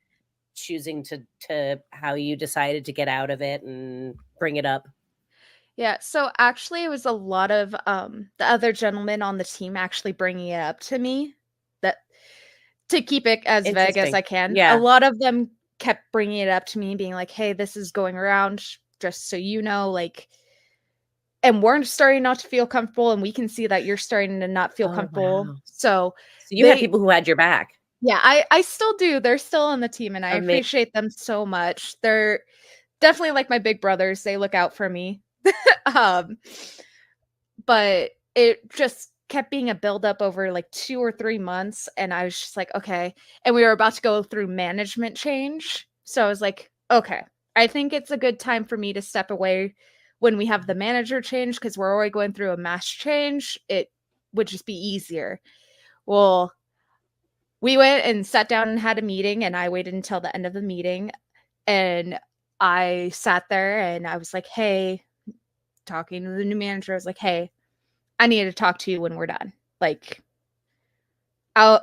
choosing to how you decided to get out of it and bring it up. Yeah, so actually it was a lot of the other gentlemen on the team actually bringing it up to me, that to keep it as vague as Interesting. I can. A Yeah. lot of them kept bringing it up to me being like, "Hey, this is going around just so you know, like, and we're starting not to feel comfortable and we can see that you're starting to not feel Oh, comfortable." wow. So, So you had they people who had your back. yeah, I still do. They're still on the team and I Amazing. appreciate them so much. They're definitely like my big brothers. They look out for me. Um, but it just kept being a buildup over like 2 or 3 months. And I was just like, okay. And we were about to go through management change. So I was like, okay, I think it's a good time for me to step away when we have the manager change because we're already going through a mass change. It would just be easier. Well, we went and sat down and had a meeting, and I waited until the end of the meeting. And I sat there and I was like, hey, talking to the new manager, I was like, hey, I need to talk to you when we're done. Like,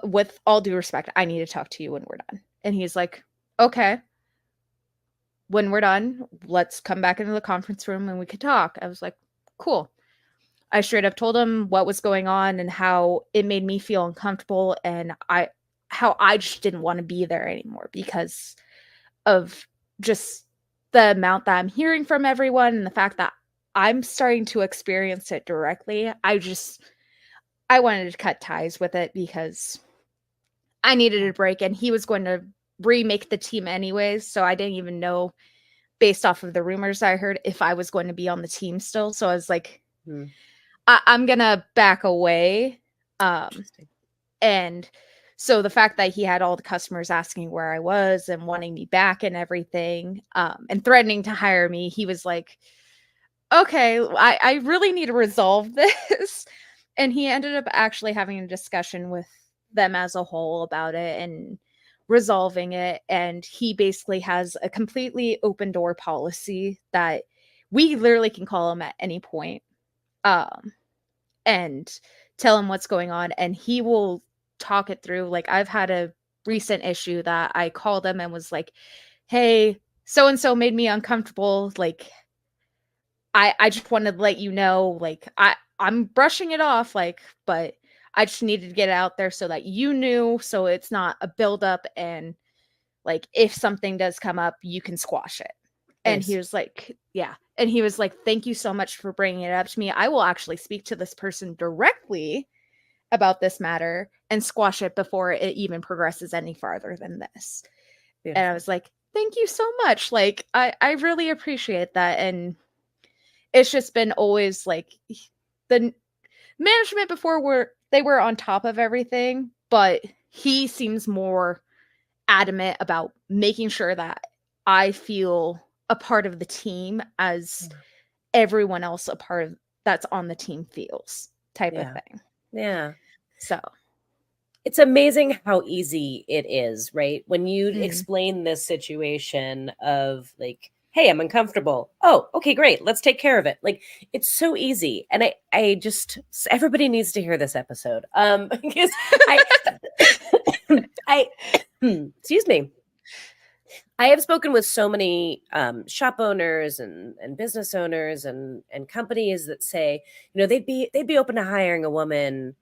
with all due respect, I need to talk to you when we're done. And he's like, okay, when we're done, let's come back into the conference room and we could talk. I was like, cool. I straight up told him what was going on and how it made me feel uncomfortable and how I just didn't want to be there anymore because of just the amount that I'm hearing from everyone and the fact that I'm starting to experience it directly. I wanted to cut ties with it because I needed a break and he was going to remake the team anyways. So I didn't even know, based off of the rumors I heard, if I was going to be on the team still. So I was like, Hmm. I'm going to back away. Interesting. And so the fact that he had all the customers asking where I was and wanting me back and everything, and threatening to hire me, he was like, okay, I really need to resolve this. And he ended up actually having a discussion with them as a whole about it and resolving it. And he basically has a completely open door policy that we literally can call him at any point, um, and tell him what's going on. And he will talk it through. Like, I've had a recent issue that I called him and was like, hey, so and so made me uncomfortable. Like, I just wanted to let you know, like, I'm brushing it off, like, but I just needed to get it out there so that you knew, so it's not a buildup, and like if something does come up, you can squash it. And he Nice. was like, yeah. And he was like, thank you so much for bringing it up to me. I will actually speak to this person directly about this matter and squash it before it even progresses any farther than this. And I Beautiful. was like, thank you so much. Like, I really appreciate that. And it's just been always like the management before they were on top of everything, but he seems more adamant about making sure that I feel a part of the team as Yeah. everyone else a part of that's on the team feels, type of Yeah. thing. Yeah. So, It's amazing how easy it is, right? When you mm, explain this situation of like, hey, I'm uncomfortable. Oh, okay, great. Let's take care of it. Like, it's so easy. And I just everybody needs to hear this episode. Because I I excuse me. I have spoken with so many shop owners and business owners and companies that say, you know, they'd be open to hiring a woman,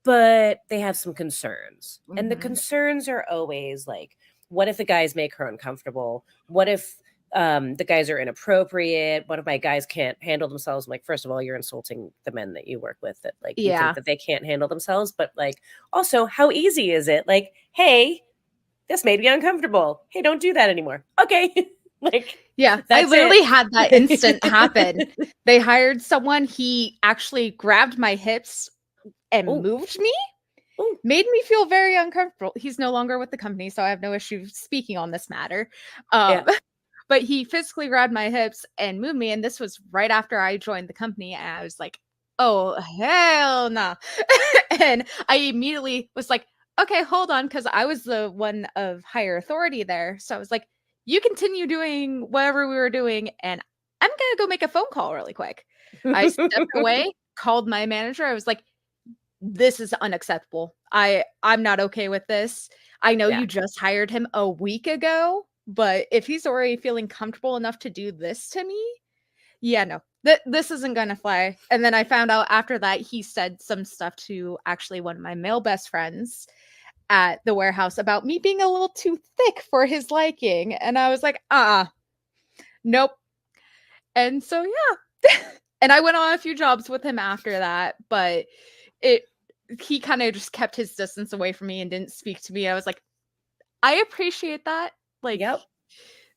but they have some concerns. And the mhm. concerns are always like, what if the guys make her uncomfortable? What if the guys are inappropriate? What if my guys can't handle themselves? I'm like, first of all, you're insulting the men that you work with, that like you think Yeah. that they can't handle themselves. But like, also, how easy is it? Like, hey, this made me uncomfortable. Hey, don't do that anymore. Okay. Like, Yeah, I that's literally it. had that instant happen. They hired someone, he actually grabbed my hips and Oh, moved me, oh, made me feel very uncomfortable. He's no longer with the company, so I have no issue speaking on this matter. yeah. But he physically grabbed my hips and moved me, and this was right after I joined the company, and I was like, "Oh, hell no." And I immediately was like, okay, hold on, because I was the one of higher authority there. So I was like, you continue doing whatever we were doing, and I'm gonna go make a phone call really quick. I stepped away, called my manager. I was like, this is unacceptable. I'm not okay with this. I know Yeah. you just hired him a week ago, but if he's already feeling comfortable enough to do this to me, yeah, no. This isn't gonna fly. And then I found out after that he said some stuff to actually one of my male best friends at the warehouse about me being a little too thick for his liking. And I was like, nope. And so yeah. And I went on a few jobs with him after that, but it he kind of just kept his distance away from me and didn't speak to me. I was like, I appreciate that. Like Yep.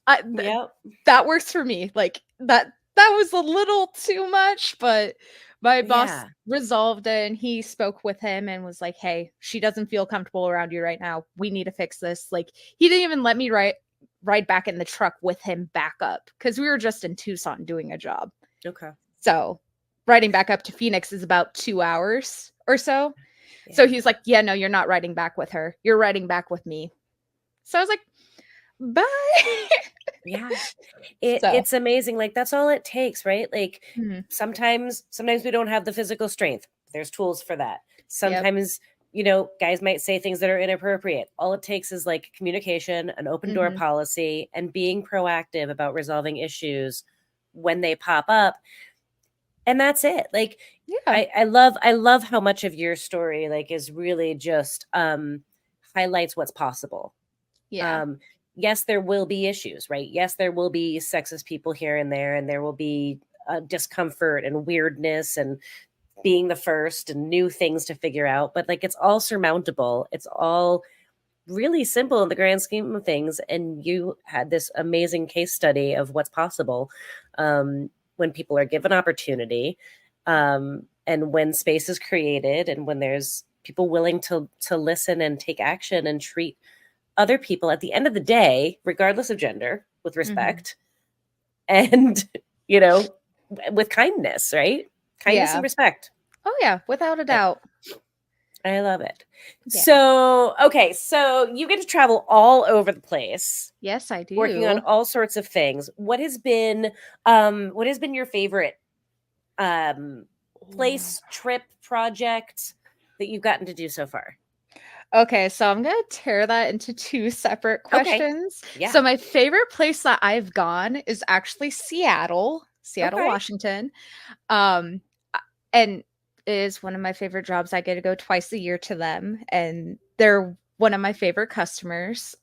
I, Yep. that works for me. Like that was a little too much, but my boss Yeah. resolved it and he spoke with him and was like, "Hey, she doesn't feel comfortable around you right now. We need to fix this." Like he didn't even let me ride back in the truck with him back up because we were just in Tucson doing a job. Okay. So riding back up to Phoenix is about 2 hours or so. So Yeah. he's like, "Yeah, no, you're not riding back with her. You're riding back with me." So I was like, "Bye." Yeah. So It's amazing. Like that's all it takes, right? Like mhm. sometimes we don't have the physical strength. There's tools for that. Yep. Sometimes, guys might say things that are inappropriate. All it takes is like communication, an open door Mhm. policy, and being proactive about resolving issues when they pop up. And that's it. Like Yeah. I love how much of your story like is really just highlights what's possible. Yeah. um yes, there will be issues, right? Yes, there will be sexist people here and there, and there will be discomfort and weirdness and being the first and new things to figure out, but like it's all surmountable. It's all really simple in the grand scheme of things, and you had this amazing case study of what's possible when people are given opportunity, and when space is created, and when there's people willing to listen and take action and treat other people at the end of the day, regardless of gender, with Mhm. respect and, you know, with kindness, right? Kindness and Yeah. respect. Oh, yeah, without a I, doubt. I love it. Yeah. So, okay, so you get to travel all over the place, Yes, I working on do. all sorts of things. What has been your favorite um Ooh. place, trip, project that you've gotten to do so far? Okay, so I'm gonna tear that into 2 separate Okay. questions. Yeah. So my favorite place that I've gone is actually Seattle, Okay. Washington. Um, and it is one of my favorite jobs. I get to go twice a year to them, and they're one of my favorite customers.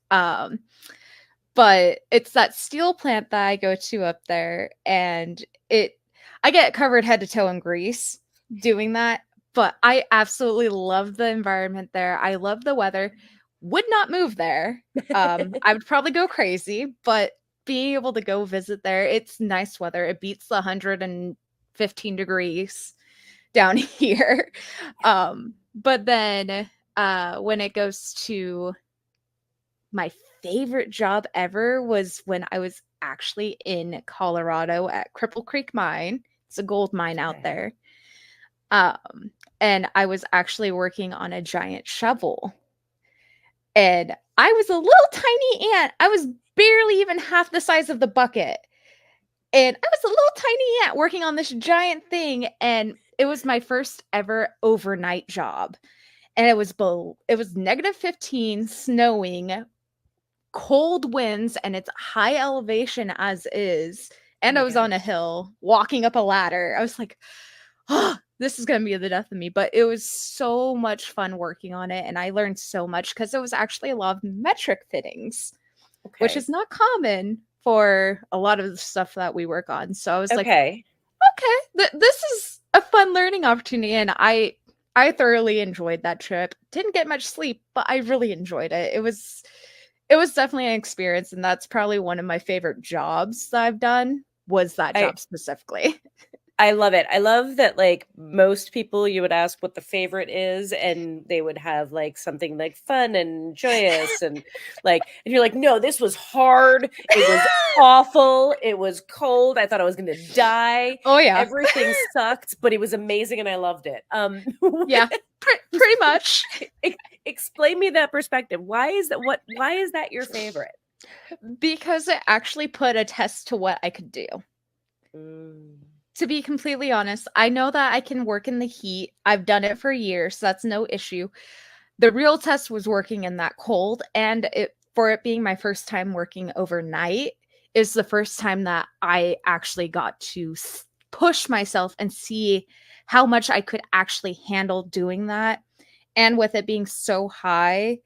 But it's that steel plant that I go to up there, and it I get covered head to toe in grease doing that, but I absolutely love the environment there. I love the weather. Would not move there. I would probably go crazy, but being able to go visit there, it's nice weather. It beats the 115 degrees down here. But then when it goes to my favorite job ever was when I was actually in Colorado at Cripple Creek Mine. It's a gold mine out Okay. there. Um, and I was actually working on a giant shovel. And I was a little tiny ant. I was barely even half the size of the bucket. And I was a little tiny ant working on this giant thing. And it was my first ever overnight job. And it was negative 15, snowing, cold winds, and it's high elevation as is. Oh And I my was on a gosh. hill walking up a ladder. I was like, oh, this is going to be the death of me. But it was so much fun working on it. And I learned so much because it was actually a lot of metric fittings, which Okay. is not common for a lot of the stuff that we work on. So I was like, Okay. okay, this is a fun learning opportunity. And I thoroughly enjoyed that trip. Didn't get much sleep, but I really enjoyed it. It was definitely an experience, and that's probably one of my favorite jobs that I've done was that I job specifically. I love it. I love that, like, most people you would ask what the favorite is, and they would have like something like fun and joyous and like, and you're like, no, this was hard. It was awful. It was cold. I thought I was gonna die. Oh yeah. Everything sucked, but it was amazing and I loved it. Yeah, pretty much. Explain me that perspective. Why is that your favorite? Because it actually put a test to what I could do. Mm. To be completely honest, I know that I can work in the heat. I've done it for years, so that's no issue. The real test was working in that cold, and for it being my first time working overnight is the first time that I actually got to push myself and see how much I could actually handle doing that. And with it being so high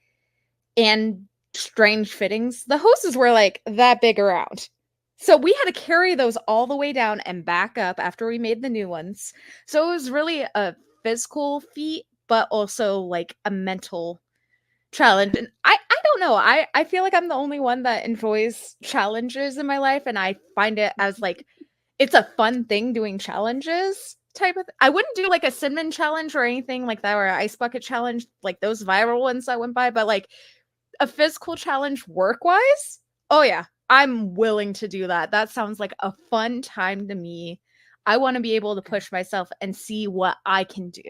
and strange fittings, the hoses were like that big around. So we had to carry those all the way down and back up after we made the new ones. So it was really a physical feat, but also like a mental challenge. And I don't know. I feel like I'm the only one that enjoys challenges in my life. And I find it as like it's a fun thing doing challenges type of I wouldn't do like a cinnamon challenge or anything like that or an ice bucket challenge, like those viral ones that went by, but like a physical challenge work wise, oh yeah, I'm willing to do that. That sounds like a fun time to me. I want to be able to push myself and see what I can do.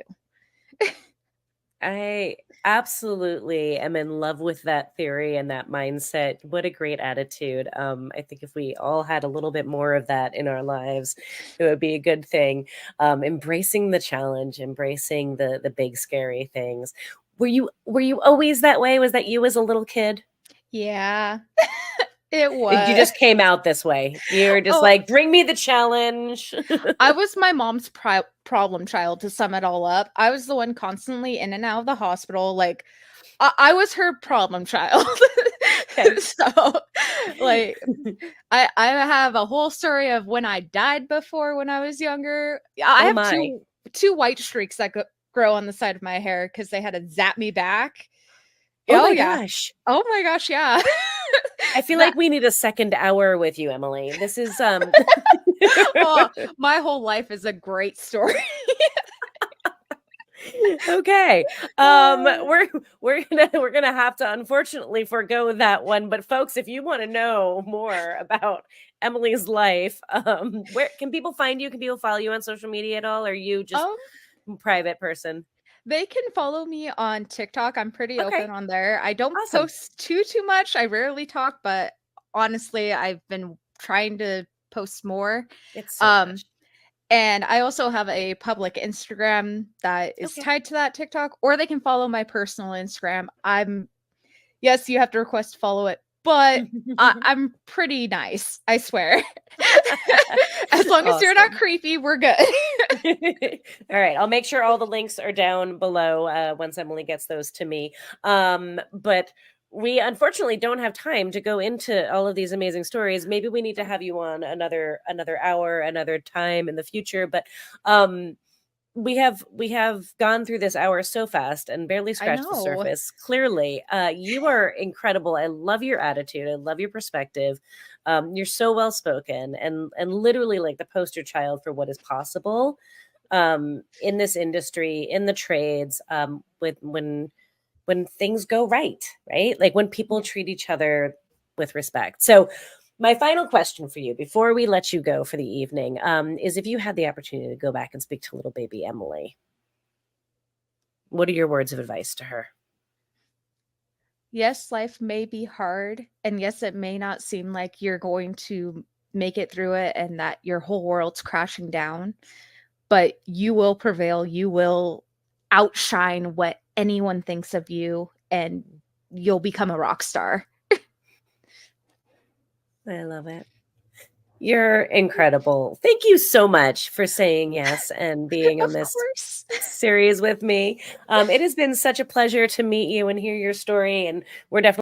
I absolutely am in love with that theory and that mindset. What a great attitude. I think if we all had a little bit more of that in our lives, it would be a good thing. Embracing the challenge, embracing the big scary things. Were you always that way? Was that you as a little kid? Yeah, it You was. just came out this way. You're just Oh, like, bring me the challenge. I was my mom's problem child to sum it all up. I was the one constantly in and out of the hospital. Like, I was her problem child. Okay. So, like, I have a whole story of when I died before when I was younger. I Oh have my. two white streaks that grow on the side of my hair because they had to zap me back. Oh Oh my yeah. gosh. Oh my gosh, yeah. I feel That like we need a second hour with you, Emalee. This is oh, my whole life is a great story. okay. Uh, We're gonna have to unfortunately forego that one. But folks, if you want to know more about Emilee's life, where can people find you? Can people follow you on social media at all? Or are you just um, a private person? they can follow me on TikTok. I'm pretty Okay, open on there. I don't awesome. post too much. I rarely talk, but honestly, I've been trying to post more. It's so Um, much. and I also have a public Instagram that is Okay. tied to that TikTok, or they can follow my personal Instagram. Yes, you have to request to follow it, but I'm pretty nice, I swear. As long as you're not Awesome. creepy, we're good. All right, I'll make sure all the links are down below once Emalee gets those to me. But we unfortunately don't have time to go into all of these amazing stories. Maybe we need to have you on another hour, another time in the future. But um, we have gone through this hour so fast and barely I scratched the know. surface. Clearly, you are incredible. I love your attitude. I love your perspective. You're so well spoken and literally like the poster child for what is possible in this industry, in the trades, with when things go right? Like when people Yeah. treat each other with respect. So my final question for you before we let you go for the evening is if you had the opportunity to go back and speak to little baby Emalee, what are your words of advice to her? Yes, life may be hard, and yes, it may not seem like you're going to make it through it and that your whole world's crashing down, but you will prevail. You will outshine what anyone thinks of you, and you'll become a rock star. I love it. You're incredible. Thank you so much for saying yes and being on Of this course. series with me. It has been such a pleasure to meet you and hear your story, and we're definitely